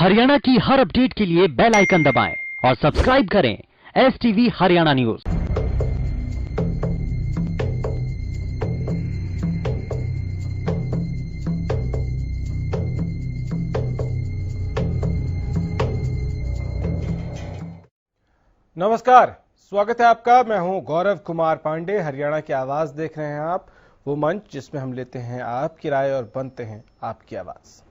हरियाणा की हर अपडेट के लिए बेल आइकन दबाएं और सब्सक्राइब करें STV हरियाणा न्यूज। नमस्कार, स्वागत है आपका। मैं हूं गौरव कुमार पांडे। हरियाणा की आवाज देख रहे हैं आप, वो मंच जिसमें हम लेते हैं आपकी राय और बनते हैं आपकी आवाज।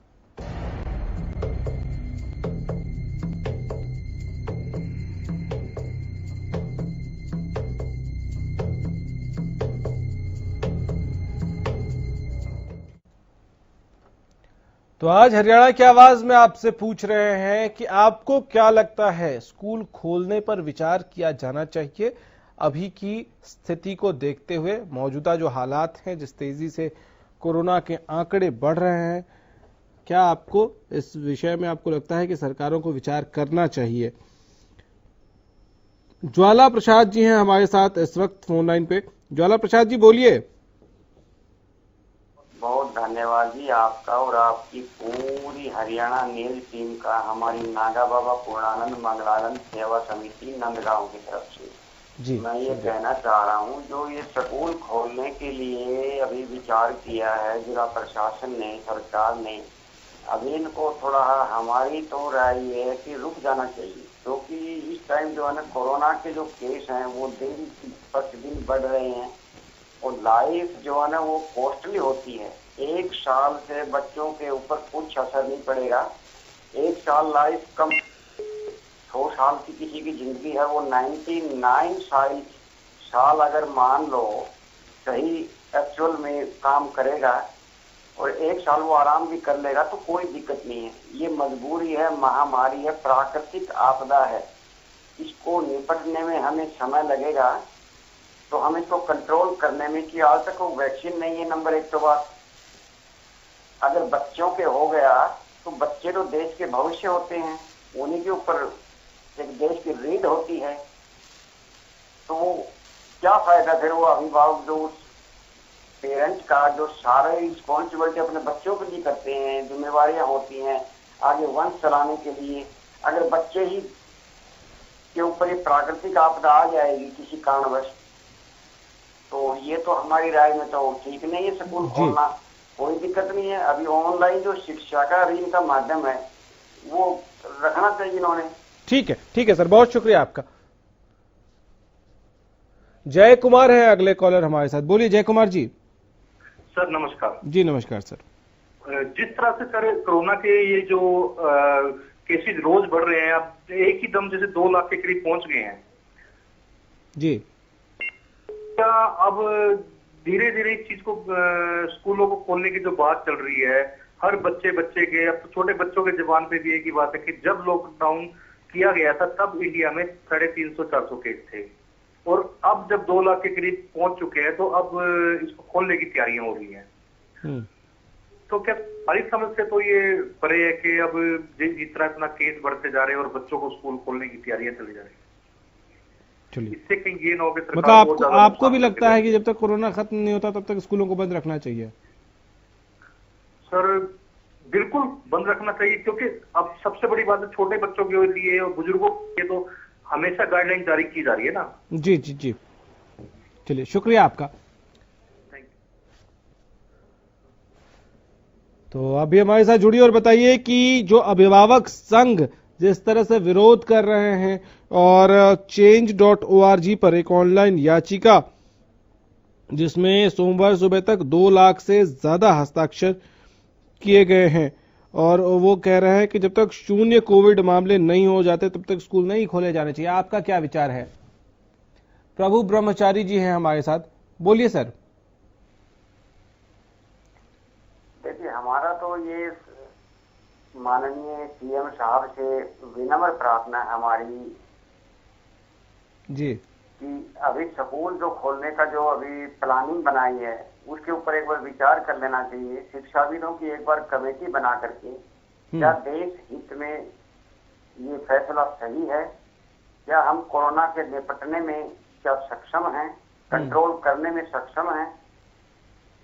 तो आज हरियाणा की आवाज में आपसे पूछ रहे हैं कि आपको क्या लगता है, स्कूल खोलने पर विचार किया जाना चाहिए अभी की स्थिति को देखते हुए? मौजूदा जो हालात हैं, जिस तेजी से कोरोना के आंकड़े बढ़ रहे हैं, क्या आपको इस विषय में आपको लगता है कि सरकारों को विचार करना चाहिए? ज्वाला प्रसाद जी हैं हमारे साथ इस वक्त फोन लाइन पे। ज्वाला प्रसाद जी, बोलिए। बहुत धन्यवाद जी आपका और आपकी पूरी हरियाणा न्यूज टीम का, हमारी नागा बाबा पूर्णानंद मंगलानंद सेवा समिति नंदगांव की तरफ से जी। मैं ये कहना चाह रहा हूँ, जो ये स्कूल खोलने के लिए अभी विचार किया है जिला प्रशासन ने, सरकार ने, अभी इनको थोड़ा, हमारी तो राय ये है कि रुक जाना चाहिए, क्योंकि इस टाइम जो है ना, कोरोना के जो केस हैं वो दिन प्रतिदिन बढ़ रहे हैं और लाइफ जो है ना वो कॉस्टली होती है। एक साल से बच्चों के ऊपर कुछ असर नहीं पड़ेगा। एक साल लाइफ कम, 100 साल की किसी की जिंदगी है, वो 99 साल अगर मान लो सही एक्चुअल में काम करेगा और एक साल वो आराम भी कर लेगा तो कोई दिक्कत नहीं है। ये मजबूरी है, महामारी है, प्राकृतिक आपदा है, इसको निपटने में हमें समय लगेगा। तो हम इसको कंट्रोल करने में, कि आज तक वो वैक्सीन नहीं है, नंबर एक। तो बात अगर बच्चों के हो गया तो बच्चे तो देश के भविष्य होते हैं, उन्हीं के ऊपर एक देश की रीढ़ होती है। तो वो क्या फायदा फिर वो अभिभावक, जो पेरेंट का जो सारे रिस्पॉन्सिबिलिटी अपने बच्चों के लिए करते हैं, जिम्मेवारियां होती हैं आगे वंश चलाने के लिए, अगर बच्चे ही के ऊपर ये प्राकृतिक आपदा आ जाएगी किसी कारणवश, तो ये तो हमारी राय में तो ठीक नहीं है स्कूल खोलना। कोई दिक्कत नहीं है, अभी ऑनलाइन जो शिक्षा का अभी इनका माध्यम है वो रखना चाहिए इन्होंने। ठीक है सर, बहुत शुक्रिया आपका। जय कुमार है अगले कॉलर हमारे साथ। बोलिए जय कुमार जी। सर नमस्कार। जी नमस्कार सर। जिस तरह से सर कोरोना के ये जो केसेस रोज बढ़ रहे हैं, अब एक ही दम जैसे 2 लाख के करीब पहुंच गए हैं जी, क्या अब धीरे धीरे इस चीज को, स्कूलों को खोलने की जो बात चल रही है, हर बच्चे के, अब तो छोटे बच्चों के जबान पे भी एक ही बात है कि जब लॉकडाउन किया गया था तब इंडिया में 350-400 केस थे और अब जब 2 लाख के करीब पहुंच चुके हैं तो अब इसको खोलने की तैयारियां हो रही हैं। तो क्या हमारी समझ से तो ये परे है कि अब जिस तरह इतना केस बढ़ते जा रहे हैं और बच्चों को स्कूल खोलने की तैयारियां चली जा रही है, इससे कहीं ये ना हो कि मतलब आपको भी लगता है कि जब तक कोरोना खत्म नहीं होता तब तक स्कूलों को बंद रखना चाहिए? सर बिल्कुल बंद रखना चाहिए, क्योंकि अब सबसे बड़ी बात है छोटे बच्चों के लिए और बुजुर्गों के लिए तो हमेशा गाइडलाइन जारी की जा रही है ना। जी जी जी, चलिए शुक्रिया आपका। तो अभी हमारे साथ जुड़िए और बताइए कि जो अभिभावक संघ जिस तरह से विरोध कर रहे हैं और change.org पर एक ऑनलाइन याचिका जिसमें सोमवार सुबह तक 2 लाख से ज्यादा हस्ताक्षर किए गए हैं और वो कह रहे हैं कि जब तक 0 कोविड मामले नहीं हो जाते तब तक स्कूल नहीं खोले जाने चाहिए। आपका क्या विचार है? प्रभु ब्रह्मचारी जी हैं हमारे साथ। बोलिए सर। देखिए, हमारा तो ये माननीय सीएम साहब से विनम्र प्रार्थना है हमारी जी कि अभी स्कूल जो खोलने का जो अभी प्लानिंग बनाई है उसके ऊपर एक बार विचार कर लेना चाहिए। शिक्षाविदों की एक बार कमेटी बना करके, क्या देश हित में ये फैसला सही है, क्या हम कोरोना के निपटने में क्या सक्षम हैं, कंट्रोल करने में सक्षम हैं?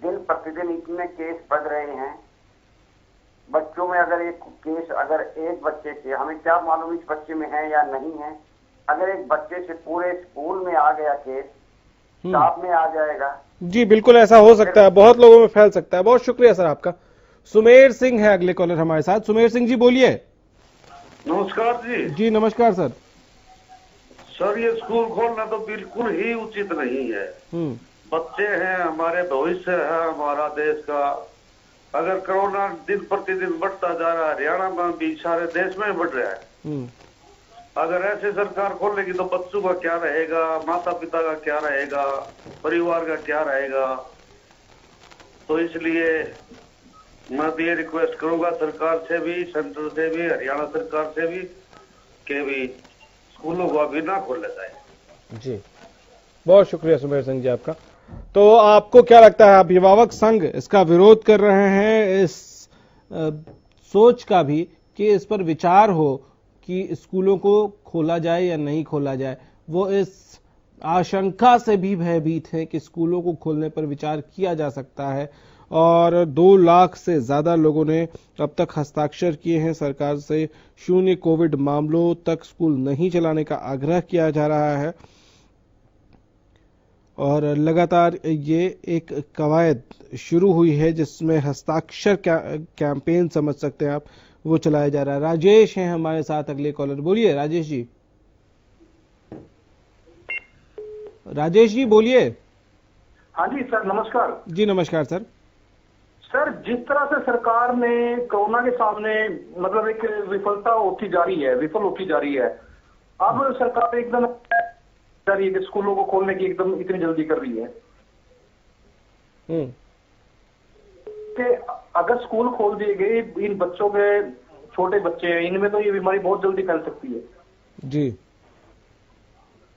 दिन प्रतिदिन इतने केस बढ़ रहे हैं, बच्चों में अगर एक केस, अगर एक बच्चे के, हमें क्या मालूम इस बच्चे में है या नहीं है, अगर एक बच्चे से पूरे स्कूल में आ गया केस, स्टाफ में आ जाएगा। जी बिल्कुल ऐसा हो सकता है, बहुत लोगों में फैल सकता है। बहुत शुक्रिया सर आपका। सुमेर सिंह है अगले कॉलर हमारे साथ। सुमेर सिंह जी बोलिए। नमस्कार जी। जी नमस्कार सर। सर ये स्कूल खोलना तो बिल्कुल ही उचित नहीं है। बच्चे हैं, हमारे भविष्य है हमारा देश का। अगर कोरोना दिन प्रतिदिन बढ़ता जा रहा है, हरियाणा में भी, सारे देश में बढ़ रहा है। अगर ऐसे सरकार खोलेगी तो बच्चों का क्या रहेगा, माता पिता का क्या रहेगा, परिवार का क्या रहेगा। तो इसलिए मैं तो ये रिक्वेस्ट करूंगा सरकार से भी, सेंटर से भी, हरियाणा सरकार से भी, कि भी स्कूलों को अभी ना खोला जाए। जी बहुत शुक्रिया सुमेर सिंह जी आपका। तो आपको क्या लगता है, अभिभावक संघ इसका विरोध कर रहे हैं, इस सोच का भी कि इस पर विचार हो कि स्कूलों को खोला जाए या नहीं खोला जाए। वो इस आशंका से भी भयभीत है कि स्कूलों को खोलने पर विचार किया जा सकता है। और 2 लाख से ज्यादा लोगों ने अब तक हस्ताक्षर किए हैं। सरकार से 0 कोविड मामलों तक स्कूल नहीं चलाने का आग्रह किया जा रहा है और लगातार ये एक कवायद शुरू हुई है जिसमें हस्ताक्षर कैंपेन समझ सकते हैं आप, वो चलाया जा रहा है। राजेश हैं हमारे साथ अगले कॉलर। बोलिए राजेश जी। राजेश जी बोलिए। हाँ जी सर नमस्कार। जी नमस्कार सर। सर जिस तरह से सरकार ने कोरोना के सामने मतलब एक विफल होती जा रही है। अब सरकार एकदम जा रही है कि स्कूलों को खोलने की एकदम इतनी जल्दी कर रही है कि अगर स्कूल खोल दिए गए, इन बच्चों के, छोटे बच्चे हैं, इनमें तो ये बीमारी बहुत जल्दी फैल सकती है जी।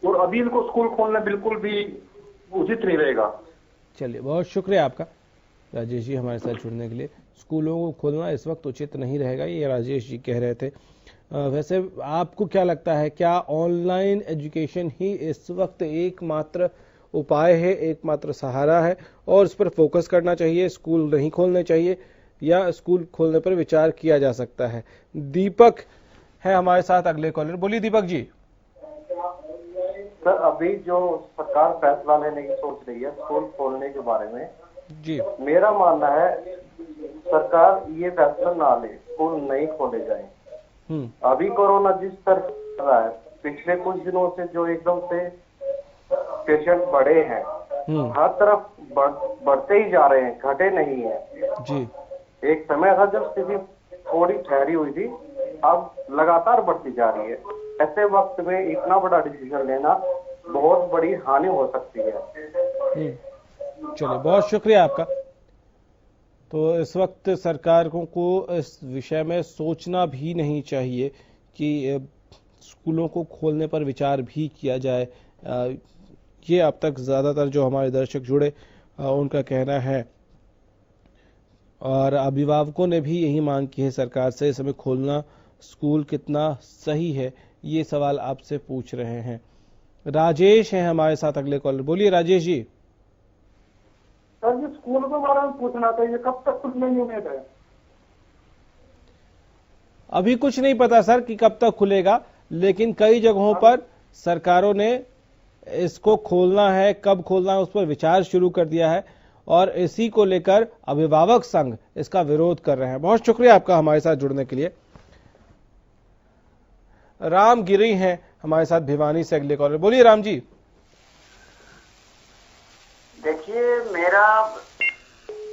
और अभी इनको स्कूल खोलना बिल्कुल भी उचित नहीं रहेगा। चलिए बहुत शुक्रिया आपका राजेश जी हमारे साथ जुड़ने के लिए। स्कूलों को खोलना इस वक्त उचित नहीं रहेगा, ये राजेश जी कह रहे थे। वैसे आपको क्या लगता है, क्या ऑनलाइन एजुकेशन ही इस वक्त एकमात्र उपाय है, एकमात्र सहारा है और इस पर फोकस करना चाहिए, स्कूल नहीं खोलने चाहिए या स्कूल खोलने पर विचार किया जा सकता है? दीपक है हमारे साथ अगले कॉलर। बोलिए दीपक जी। सर अभी जो सरकार फैसला लेने की सोच रही है स्कूल खोलने के बारे में जी, मेरा मानना है सरकार ये फैसला ना ले, स्कूल नहीं खोले जाए। अभी कोरोना जिस तरह चल रहा है, पिछले कुछ दिनों से जो एकदम से पेशेंट बढ़े हैं, हर तरफ बढ़ते ही जा रहे हैं, घटे नहीं है जी। एक समय था जब स्थिति थोड़ी ठहरी हुई थी, अब लगातार बढ़ती जा रही है। ऐसे वक्त में इतना बड़ा डिसीजन लेना बहुत बड़ी हानि हो सकती है। चलिए बहुत शुक्रिया आपका। तो इस वक्त सरकार को इस विषय में सोचना भी नहीं चाहिए कि स्कूलों को खोलने पर विचार भी किया जाए। ये अब तक ज्यादातर जो हमारे दर्शक जुड़े उनका कहना है और अभिभावकों ने भी यही मांग की है सरकार से। इस समय खोलना स्कूल कितना सही है, ये सवाल आपसे पूछ रहे हैं। राजेश हैं हमारे साथ अगले कॉलर। बोलिए राजेश जी। सर जी स्कूल के बारे में पूछना था, ये कब तक खुलने की उम्मीद है? अभी कुछ नहीं पता सर कि कब तक खुलेगा, लेकिन कई जगहों पर सरकारों ने इसको खोलना है, कब खोलना है उस पर विचार शुरू कर दिया है और इसी को लेकर अभिभावक संघ इसका विरोध कर रहे हैं। बहुत शुक्रिया आपका हमारे साथ जुड़ने के लिए। राम गिरी हैं हमारे साथ भिवानी से अगले कॉलर। बोलिए राम जी। देखिए मेरा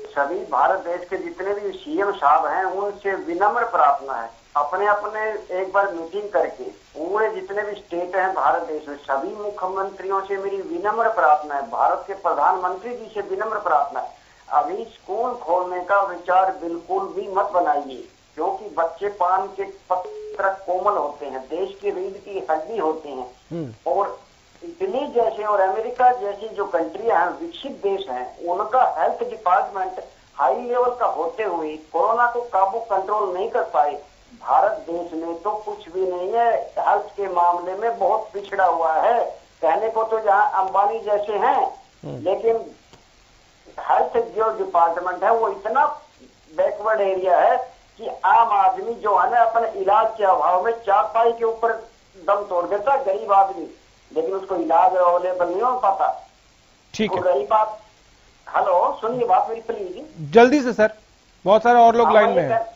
सभी भारत देश के जितने भी सीएम साहब हैं उनसे विनम्र प्रार्थना है, अपने अपने एक बार मीटिंग करके पूरे जितने भी स्टेट हैं भारत देश में सभी मुख्यमंत्रियों से मेरी विनम्र प्रार्थना है, भारत के प्रधानमंत्री जी से विनम्र प्रार्थना है, अभी स्कूल खोलने का विचार बिल्कुल भी मत बनाइए, क्योंकि बच्चे पान के पत्र कोमल होते हैं, देश की रीढ़ की हड्डी होते हैं और इटली जैसे और अमेरिका जैसी जो कंट्रियां हैं, विकसित देश हैं, उनका हेल्थ डिपार्टमेंट हाई लेवल का होते हुए कोरोना को काबू कंट्रोल नहीं कर पाए। भारत देश में तो कुछ भी नहीं है, हेल्थ के मामले में बहुत पिछड़ा हुआ है। कहने को तो जहां अंबानी जैसे हैं, लेकिन हेल्थ जो डिपार्टमेंट है वो इतना बैकवर्ड एरिया है कि आम आदमी जो है ना अपने इलाज के अभाव में चारपाई के ऊपर दम तोड़ देता है, गरीब आदमी, लेकिन उसको इलाज अवेलेबल नहीं हो पाता। ठीक है, रही बात, हेलो सुनिए बात मेरी प्लीज, जल्दी से सर, बहुत सारे और लोग लाइन में हैं।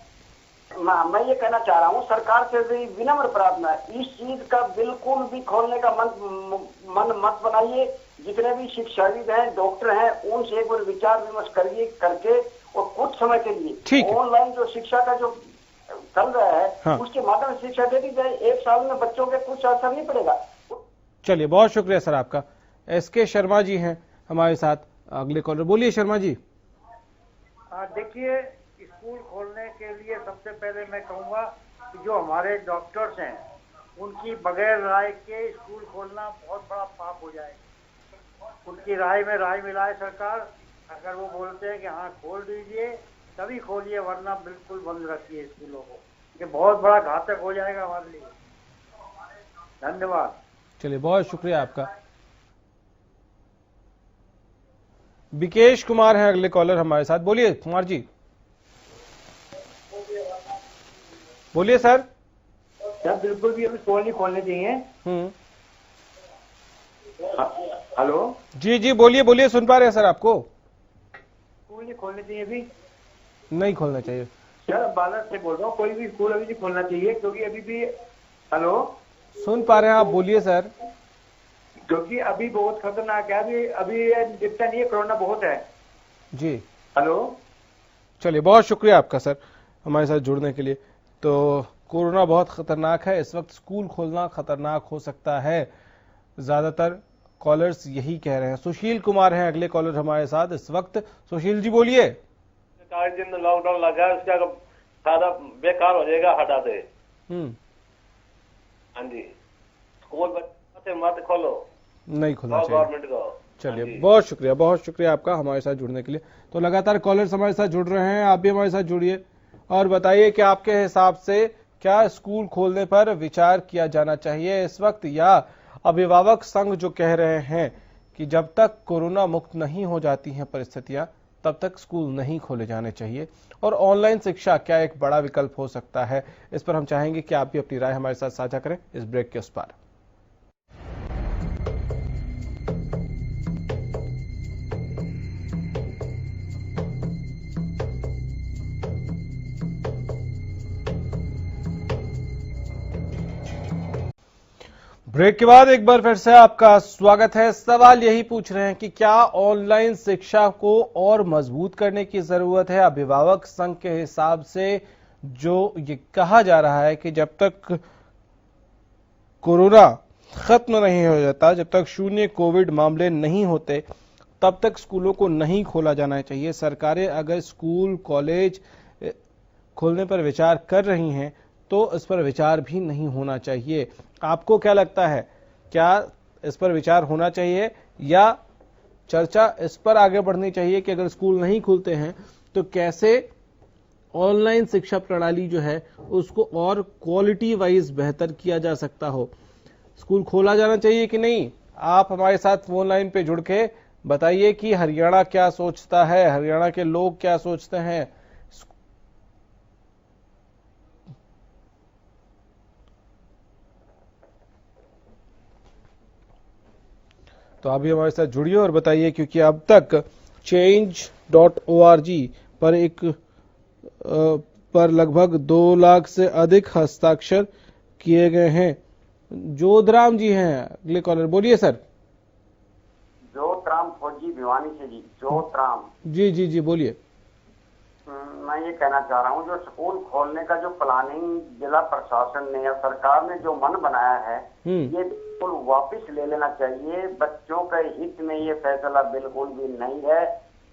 मैं ये कहना चाह रहा हूँ सरकार से भी विनम्र प्रार्थना है, इस चीज का बिल्कुल भी खोलने का मन मत बनाइए। जितने भी शिक्षाविद हैं, डॉक्टर हैं, उनसे एक बार विचार विमर्श करिए करके, और कुछ समय के लिए ऑनलाइन जो शिक्षा का जो चल रहा है, हाँ, उसके माध्यम से शिक्षा दे दी जाए। 1 साल में बच्चों के कुछ असर नहीं पड़ेगा। चलिए, बहुत शुक्रिया सर आपका। SK शर्मा जी हैं हमारे साथ, अगले कॉलर। बोलिए शर्मा जी। देखिए, स्कूल खोलने के लिए सबसे पहले मैं कहूँगा कि जो हमारे डॉक्टर्स हैं उनकी बगैर राय के स्कूल खोलना बहुत बड़ा पाप हो जाएगा। उनकी राय में राय मिलाए सरकार, अगर वो बोलते हैं कि हाँ खोल दीजिए तभी खोलिए, वरना बिल्कुल बंद रखिए स्कूलों को, ये बहुत बड़ा घातक हो जाएगा हमारे लिए। धन्यवाद। चलिए, बहुत शुक्रिया आपका। विकेश कुमार हैं अगले कॉलर हमारे साथ। बोलिए कुमार जी। बोलिए सर। बिल्कुल भी अभी स्कूल नहीं खोलने चाहिए। हेलो जी जी, बोलिए बोलिए, सुन पा रहे हैं सर आपको। स्कूल नहीं खोलने चाहिए, अभी नहीं खोलना चाहिए सर। बालक से बोल रहा हूँ, कोई भी स्कूल अभी नहीं खोलना चाहिए, क्योंकि अभी भी, हेलो सुन पा रहे हैं आप, बोलिए सर। क्योंकि अभी बहुत खतरनाक है, अभी दिखता नहीं है, कोरोना बहुत है जी। हेलो, चलिए, बहुत शुक्रिया आपका सर हमारे साथ जुड़ने के लिए। तो कोरोना बहुत खतरनाक है, इस वक्त स्कूल खोलना खतरनाक हो सकता है, ज्यादातर कॉलर्स यही कह रहे हैं। सुशील कुमार हैं अगले कॉलर हमारे साथ इस वक्त। सुशील जी बोलिए। 4 दिन लॉकडाउन लगा है, उसका सारा बेकार हो जाएगा, हटा दे। हाँ जी, स्कूल बच्चे मत खोलो, नहीं खोलना चाहिए गवर्नमेंट को। चलिए, बहुत शुक्रिया आपका हमारे साथ जुड़ने के लिए। तो लगातार कॉलर्स हमारे साथ जुड़ रहे हैं, आप भी हमारे साथ जुड़िए और बताइए कि आपके हिसाब से क्या स्कूल खोलने पर विचार किया जाना चाहिए इस वक्त, या अभिभावक संघ जो कह रहे हैं कि जब तक कोरोना मुक्त नहीं हो जाती हैं परिस्थितियां तब तक स्कूल नहीं खोले जाने चाहिए, और ऑनलाइन शिक्षा क्या एक बड़ा विकल्प हो सकता है, इस पर हम चाहेंगे कि आप भी अपनी राय हमारे साथ साझा करें इस ब्रेक के उस पार। ब्रेक के बाद एक बार फिर से आपका स्वागत है। सवाल यही पूछ रहे हैं कि क्या ऑनलाइन शिक्षा को और मजबूत करने की जरूरत है। अभिभावक संघ के हिसाब से जो ये कहा जा रहा है कि जब तक कोरोना खत्म नहीं हो जाता, जब तक 0 कोविड मामले नहीं होते, तब तक स्कूलों को नहीं खोला जाना चाहिए। सरकारें अगर स्कूल कॉलेज खोलने पर विचार कर रही हैं तो इस पर विचार भी नहीं होना चाहिए। आपको क्या लगता है, क्या इस पर विचार होना चाहिए या चर्चा इस पर आगे बढ़नी चाहिए कि अगर स्कूल नहीं खुलते हैं तो कैसे ऑनलाइन शिक्षा प्रणाली जो है उसको और क्वालिटी वाइज बेहतर किया जा सकता हो। स्कूल खोला जाना चाहिए कि नहीं? आप हमारे साथ फोन लाइन पे जुड़ के बताइए कि हरियाणा क्या सोचता है, हरियाणा के लोग क्या सोचते हैं। तो आप भी हमारे साथ जुड़िए और बताइए, क्योंकि अब तक change.org पर लगभग 2 लाख से अधिक हस्ताक्षर किए गए हैं। जोधराम जी हैं अगले कॉलर। बोलिए सर। जोतराम फौजी भिवानी से जी। जोतराम जी जी जी, बोलिए। मैं ये कहना चाह रहा हूँ, जो स्कूल खोलने का जो प्लानिंग जिला प्रशासन ने या सरकार ने जो मन बनाया है, ये बिल्कुल वापस ले लेना चाहिए। बच्चों के हित में ये फैसला बिल्कुल भी नहीं है।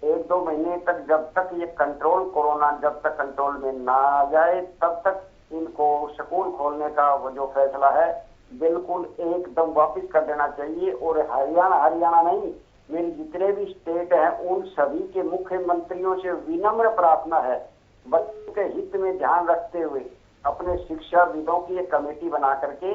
1-2 महीने तक, जब तक ये कोरोना जब तक कंट्रोल में ना आ जाए, तब तक इनको स्कूल खोलने का वो जो फैसला है बिल्कुल एकदम वापस कर देना चाहिए। और हरियाणा नहीं, मेरे जितने भी स्टेट हैं उन सभी के मुख्यमंत्रियों से विनम्र प्रार्थना है, बच्चों के हित में ध्यान रखते हुए अपने शिक्षाविदों की एक कमेटी बना करके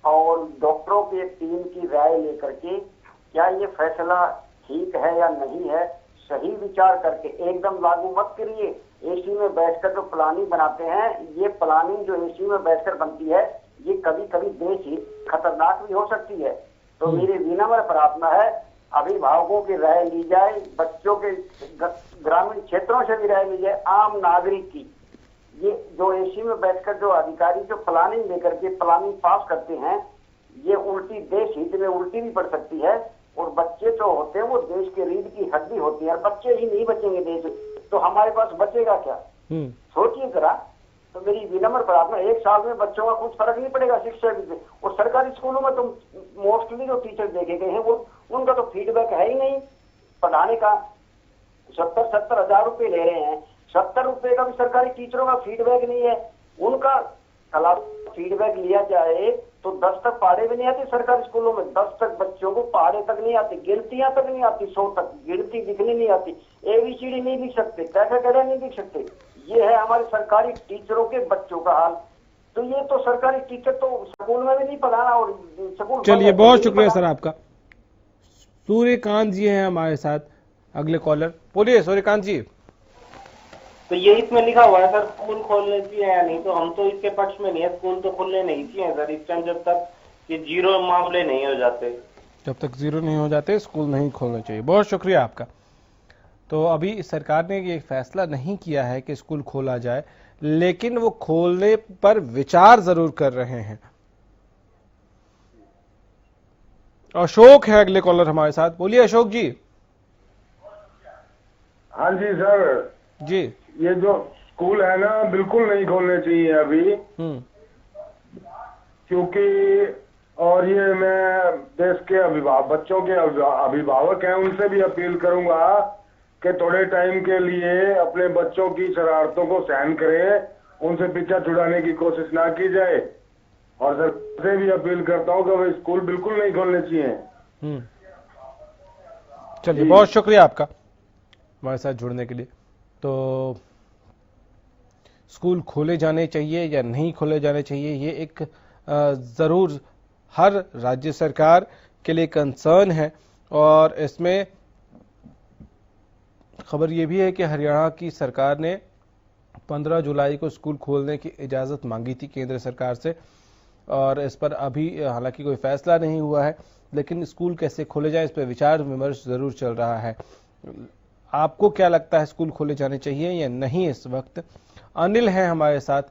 और डॉक्टरों की एक टीम की राय लेकर के क्या ये फैसला ठीक है या नहीं है, सही विचार करके एकदम लागू मत करिए। एसी में बैठकर जो प्लानिंग बनाते हैं, ये प्लानिंग जो एसी में बैठकर बनती है, ये कभी कभी देश ही खतरनाक भी हो सकती है। तो मेरी विनम्र प्रार्थना है, अभिभावकों की राय ली जाए, बच्चों के ग्रामीण क्षेत्रों से भी राय ली जाए, आम नागरिक की। ये जो एसी में बैठकर जो अधिकारी जो प्लानिंग लेकर के प्लानिंग पास करते हैं, ये उल्टी देश हित में उल्टी भी पड़ सकती है। और बच्चे जो होते हैं वो देश के रीढ़ की हड्डी होती है, और बच्चे ही नहीं बचेंगे देश, तो हमारे पास बचेगा क्या? सोचिए जरा। तो मेरी विनम्र प्रार्थना, 1 साल में बच्चों का कुछ फर्क नहीं पड़ेगा शिक्षा भी। और सरकारी स्कूलों में तो मोस्टली जो टीचर देखे गए हैं वो उनका तो फीडबैक है ही नहीं पढ़ाने का। 70-70 हजार रुपए ले रहे हैं, 70 रुपए का भी सरकारी टीचरों का फीडबैक नहीं है। उनका क्लास फीडबैक लिया जाए तो 10 तक पहाड़े भी नहीं आती सरकारी स्कूलों में, 10 तक बच्चों को पहाड़े तक नहीं आती, गिनतियां तक नहीं आती, 100 तक गिनती दिखनी नहीं आती, ABCD नहीं लिख सकते, कैसे नहीं लिख सकते। ये है हमारे सरकारी टीचरों के बच्चों का हाल। तो ये तो सरकारी टीचर तो स्कूल में भी नहीं पढ़ाना, और स्कूल। चलिए, बहुत शुक्रिया सर आपका। सूर्यकांत जी हैं हमारे साथ, अगले कॉलर। बोलिए सूर्यकांत जी। तो ये इसमें लिखा हुआ है सर, स्कूल खोलने चाहिए या नहीं, तो हम तो इसके पक्ष में नहीं है, स्कूल तो खुलने नहीं चाहिए सर इस टाइम, जब तक ये 0 मामले नहीं हो जाते। जब तक 0 नहीं हो जाते स्कूल नहीं खोलना चाहिए। बहुत शुक्रिया आपका। तो अभी सरकार ने ये फैसला नहीं किया है कि स्कूल खोला जाए, लेकिन वो खोलने पर विचार जरूर कर रहे हैं। अशोक है अगले कॉलर हमारे साथ। बोलिए अशोक जी। हाँ जी सर जी। ये जो स्कूल है ना, बिल्कुल नहीं खोलने चाहिए अभी, क्योंकि और ये मैं देश के बच्चों के अभिभावक हैं, उनसे भी अपील करूंगा कि थोड़े टाइम के लिए अपने बच्चों की शरारतों को सहन करें, उनसे पीछा छुड़ाने की कोशिश ना की जाए। और सर से भी अपील करता हूँ कि वो स्कूल बिल्कुल नहीं खोलने चाहिए। चलिए, बहुत शुक्रिया आपका हमारे साथ जुड़ने के लिए। तो स्कूल खोले जाने चाहिए या नहीं खोले जाने चाहिए, ये एक जरूर हर राज्य सरकार के लिए कंसर्न है। और इसमें खबर ये भी है कि हरियाणा की सरकार ने 15 जुलाई को स्कूल खोलने की इजाजत मांगी थी केंद्र सरकार से, और इस पर अभी हालांकि कोई फैसला नहीं हुआ है, लेकिन स्कूल कैसे खोले जाए इस पर विचार विमर्श जरूर चल रहा है। आपको क्या लगता है, स्कूल खोले जाने चाहिए या नहीं? इस वक्त अनिल हैं हमारे साथ,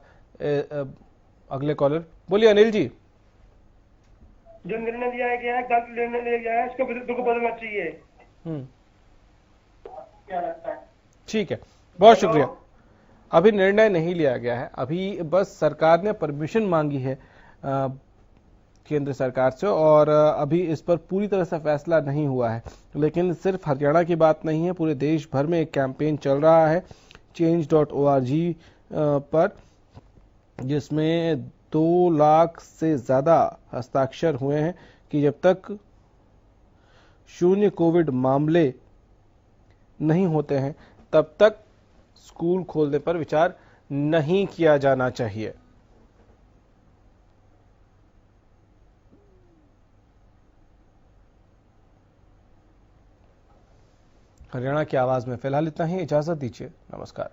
अगले कॉलर। बोलिए अनिल जी। जो निर्णय लिया गया है, गलत निर्णय लिया गया है, इसको बिल्कुल बदलना चाहिए। क्या लगता है? ठीक है, बहुत शुक्रिया। अभी निर्णय नहीं लिया गया है, अभी बस सरकार ने परमिशन मांगी है केंद्र सरकार से, और अभी इस पर पूरी तरह से फैसला नहीं हुआ है। लेकिन सिर्फ हरियाणा की बात नहीं है, पूरे देश भर में एक कैंपेन चल रहा है change.org पर, जिसमें 2 लाख से ज्यादा हस्ताक्षर हुए हैं कि जब तक 0 कोविड मामले नहीं होते हैं तब तक स्कूल खोलने पर विचार नहीं किया जाना चाहिए। हरियाणा की आवाज में फिलहाल इतना ही। इजाजत दीजिए, नमस्कार।